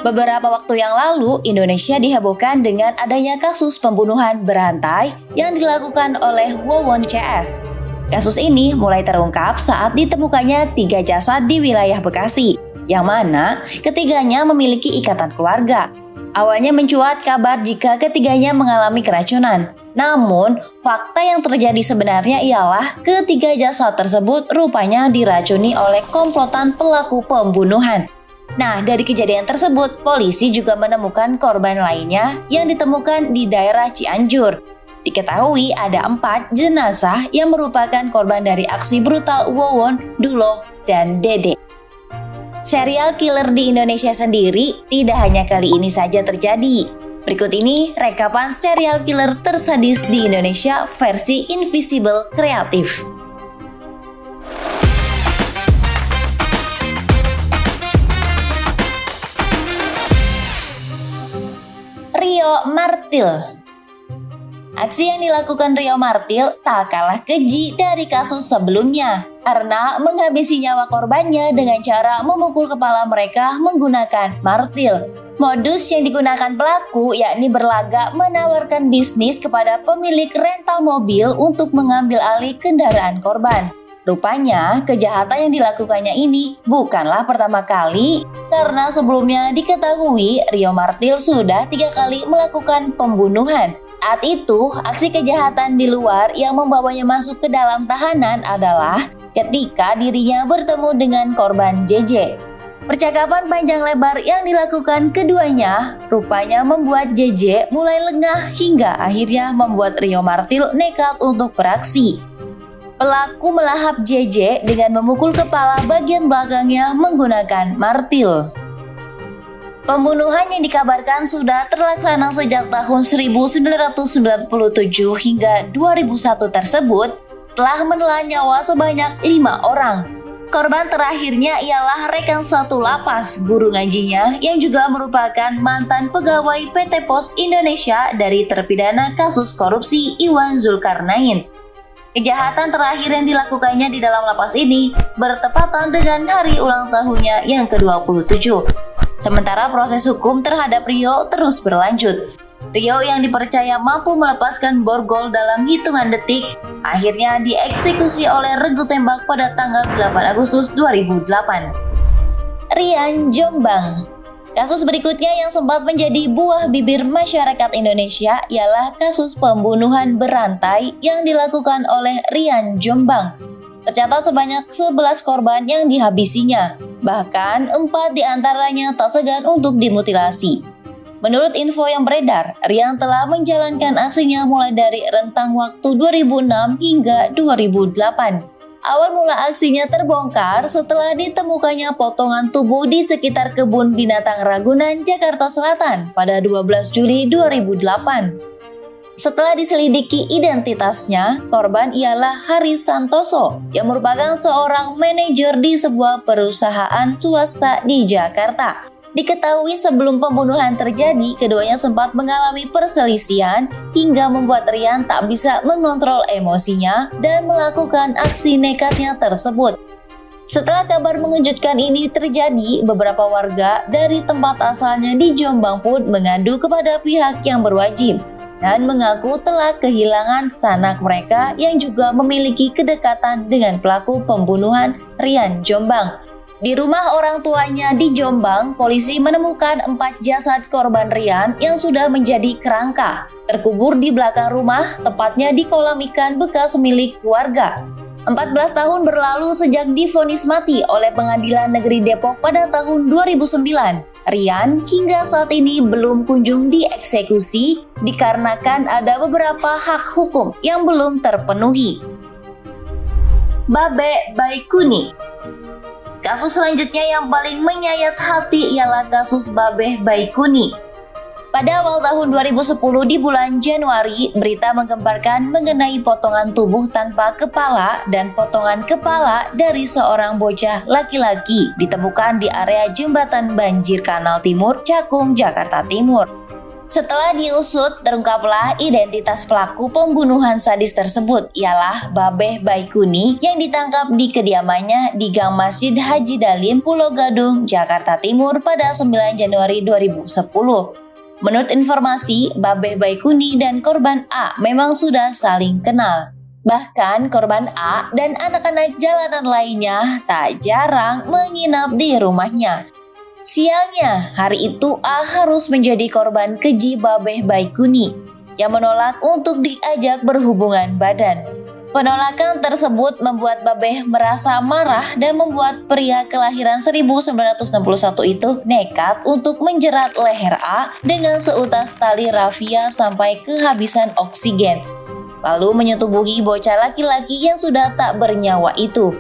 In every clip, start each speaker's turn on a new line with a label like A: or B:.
A: Beberapa waktu yang lalu, Indonesia dihebohkan dengan adanya kasus pembunuhan berantai yang dilakukan oleh Wawon CS. Kasus ini mulai terungkap saat ditemukannya 3 jasad di wilayah Bekasi, yang mana ketiganya memiliki ikatan keluarga. Awalnya mencuat kabar jika ketiganya mengalami keracunan. Namun, fakta yang terjadi sebenarnya ialah ketiga jasad tersebut rupanya diracuni oleh komplotan pelaku pembunuhan. Nah, dari kejadian tersebut, polisi juga menemukan korban lainnya yang ditemukan di daerah Cianjur. Diketahui ada 4 jenazah yang merupakan korban dari aksi brutal Wawon, Duloh, dan Dede. Serial killer di Indonesia sendiri tidak hanya kali ini saja terjadi. Berikut ini rekapan serial killer tersadis di Indonesia versi Invisible Kreatif. Rio Martil. Aksi yang dilakukan Rio Martil tak kalah keji dari kasus sebelumnya karena menghabisi nyawa korbannya dengan cara memukul kepala mereka menggunakan martil. Modus yang digunakan pelaku yakni berlagak menawarkan bisnis kepada pemilik rental mobil untuk mengambil alih kendaraan korban. Rupanya, kejahatan yang dilakukannya ini bukanlah pertama kali karena sebelumnya diketahui Rio Martil sudah 3 kali melakukan pembunuhan. Saat itu, aksi kejahatan di luar yang membawanya masuk ke dalam tahanan adalah ketika dirinya bertemu dengan korban JJ. Percakapan panjang lebar yang dilakukan keduanya rupanya membuat JJ mulai lengah hingga akhirnya membuat Rio Martil nekat untuk beraksi. Pelaku melahap JJ dengan memukul kepala bagian belakangnya menggunakan martil. Pembunuhan yang dikabarkan sudah terlaksana sejak tahun 1997 hingga 2001 tersebut telah menelan nyawa sebanyak 5 orang. Korban terakhirnya ialah rekan satu lapas guru ngajinya yang juga merupakan mantan pegawai PT Pos Indonesia dari terpidana kasus korupsi Iwan Zulkarnain. Kejahatan terakhir yang dilakukannya di dalam lapas ini bertepatan dengan hari ulang tahunnya yang ke-27. Sementara proses hukum terhadap Rio terus berlanjut. Rio yang dipercaya mampu melepaskan borgol dalam hitungan detik, akhirnya dieksekusi oleh regu tembak pada tanggal 8 Agustus 2008. Rian Jombang. Kasus berikutnya yang sempat menjadi buah bibir masyarakat Indonesia ialah kasus pembunuhan berantai yang dilakukan oleh Rian Jombang. Tercatat sebanyak 11 korban yang dihabisinya, bahkan 4 diantaranya tak segan untuk dimutilasi. Menurut info yang beredar, Rian telah menjalankan aksinya mulai dari rentang waktu 2006 hingga 2008. Awal mula aksinya terbongkar setelah ditemukannya potongan tubuh di sekitar kebun binatang Ragunan, Jakarta Selatan pada 12 Juli 2008. Setelah diselidiki identitasnya, korban ialah Haris Santoso yang merupakan seorang manajer di sebuah perusahaan swasta di Jakarta. Diketahui sebelum pembunuhan terjadi, keduanya sempat mengalami perselisihan hingga membuat Rian tak bisa mengontrol emosinya dan melakukan aksi nekatnya tersebut. Setelah kabar mengejutkan ini terjadi, beberapa warga dari tempat asalnya di Jombang pun mengadu kepada pihak yang berwajib dan mengaku telah kehilangan sanak mereka yang juga memiliki kedekatan dengan pelaku pembunuhan Rian Jombang. Di rumah orang tuanya di Jombang, polisi menemukan 4 jasad korban Rian yang sudah menjadi kerangka, terkubur di belakang rumah, tepatnya di kolam ikan bekas milik keluarga. 14 tahun berlalu sejak divonis mati oleh Pengadilan Negeri Depok pada tahun 2009. Rian hingga saat ini belum kunjung dieksekusi dikarenakan ada beberapa hak hukum yang belum terpenuhi. Babe Baikuni. Kasus selanjutnya yang paling menyayat hati ialah kasus Babeh Baikuni. Pada awal tahun 2010 di bulan Januari, berita menggemparkan mengenai potongan tubuh tanpa kepala dan potongan kepala dari seorang bocah laki-laki ditemukan di area jembatan banjir Kanal Timur, Cakung, Jakarta Timur. Setelah diusut, terungkaplah identitas pelaku pembunuhan sadis tersebut ialah Babeh Baikuni yang ditangkap di kediamannya di Gang Masjid Haji Dalim, Pulau Gadung, Jakarta Timur pada 9 Januari 2010. Menurut informasi, Babeh Baikuni dan korban A memang sudah saling kenal. Bahkan korban A dan anak-anak jalanan lainnya tak jarang menginap di rumahnya. Sialnya, hari itu A harus menjadi korban keji Babeh Baikuni yang menolak untuk diajak berhubungan badan. Penolakan tersebut membuat Babeh merasa marah dan membuat pria kelahiran 1961 itu nekat untuk menjerat leher A dengan seutas tali rafia sampai kehabisan oksigen, lalu menyetubuhi bocah laki-laki yang sudah tak bernyawa itu.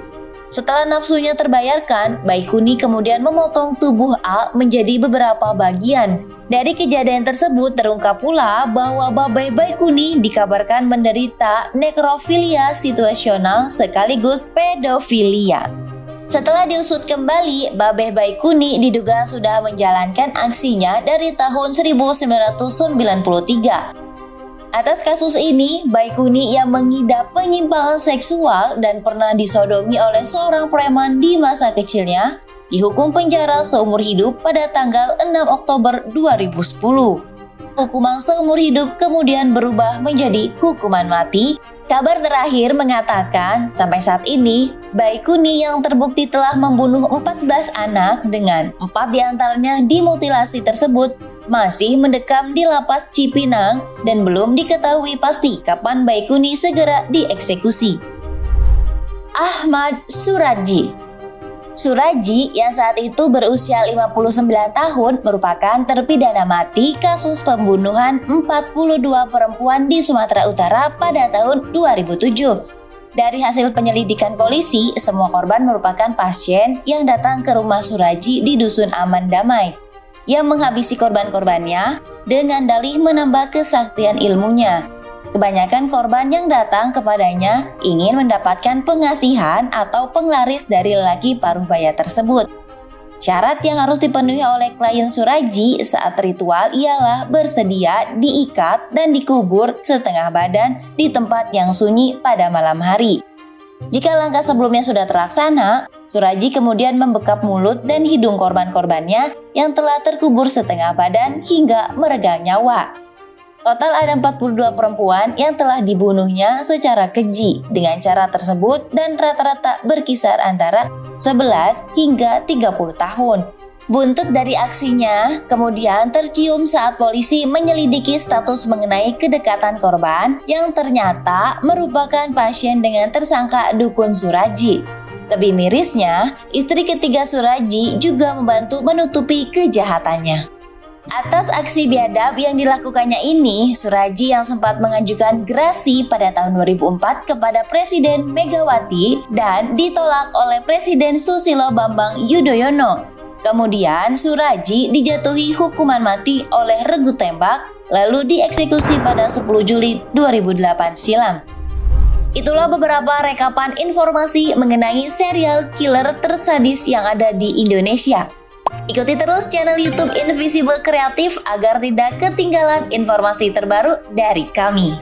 A: Setelah nafsunya terbayarkan, Baikuni kemudian memotong tubuh A menjadi beberapa bagian. Dari kejadian tersebut terungkap pula bahwa Babeh Baikuni dikabarkan menderita nekrofilia situasional sekaligus pedofilia. Setelah diusut kembali, Babeh Baikuni diduga sudah menjalankan aksinya dari tahun 1993. Atas kasus ini, Baikuni yang mengidap penyimpangan seksual dan pernah disodomi oleh seorang preman di masa kecilnya, dihukum penjara seumur hidup pada tanggal 6 Oktober 2010. Hukuman seumur hidup kemudian berubah menjadi hukuman mati. Kabar terakhir mengatakan, sampai saat ini, Baikuni yang terbukti telah membunuh 14 anak dengan 4 diantaranya dimutilasi tersebut, masih mendekam di lapas Cipinang dan belum diketahui pasti kapan Baikuni segera dieksekusi. Ahmad Suradji. Suradji yang saat itu berusia 59 tahun merupakan terpidana mati kasus pembunuhan 42 perempuan di Sumatera Utara pada tahun 2007. Dari hasil penyelidikan polisi, semua korban merupakan pasien yang datang ke rumah Suradji di Dusun Aman Damai, yang menghabisi korban-korbannya dengan dalih menambah kesaktian ilmunya. Kebanyakan korban yang datang kepadanya ingin mendapatkan pengasihan atau penglaris dari lelaki paruh baya tersebut. Syarat yang harus dipenuhi oleh klien Suradji saat ritual ialah bersedia diikat dan dikubur setengah badan di tempat yang sunyi pada malam hari. Jika langkah sebelumnya sudah terlaksana, Suradji kemudian membekap mulut dan hidung korban-korbannya yang telah terkubur setengah badan hingga meregang nyawa. Total ada 42 perempuan yang telah dibunuhnya secara keji dengan cara tersebut dan rata-rata berkisar antara 11 hingga 30 tahun. Buntut dari aksinya kemudian tercium saat polisi menyelidiki status mengenai kedekatan korban yang ternyata merupakan pasien dengan tersangka dukun Suradji. Lebih mirisnya, istri ketiga Suradji juga membantu menutupi kejahatannya. Atas aksi biadab yang dilakukannya ini, Suradji yang sempat mengajukan gerasi pada tahun 2004 kepada Presiden Megawati dan ditolak oleh Presiden Susilo Bambang Yudhoyono. Kemudian Suradji dijatuhi hukuman mati oleh regu tembak, lalu dieksekusi pada 10 Juli 2008 silam. Itulah beberapa rekapan informasi mengenai serial killer tersadis yang ada di Indonesia. Ikuti terus channel YouTube Invisible Kreatif agar tidak ketinggalan informasi terbaru dari kami.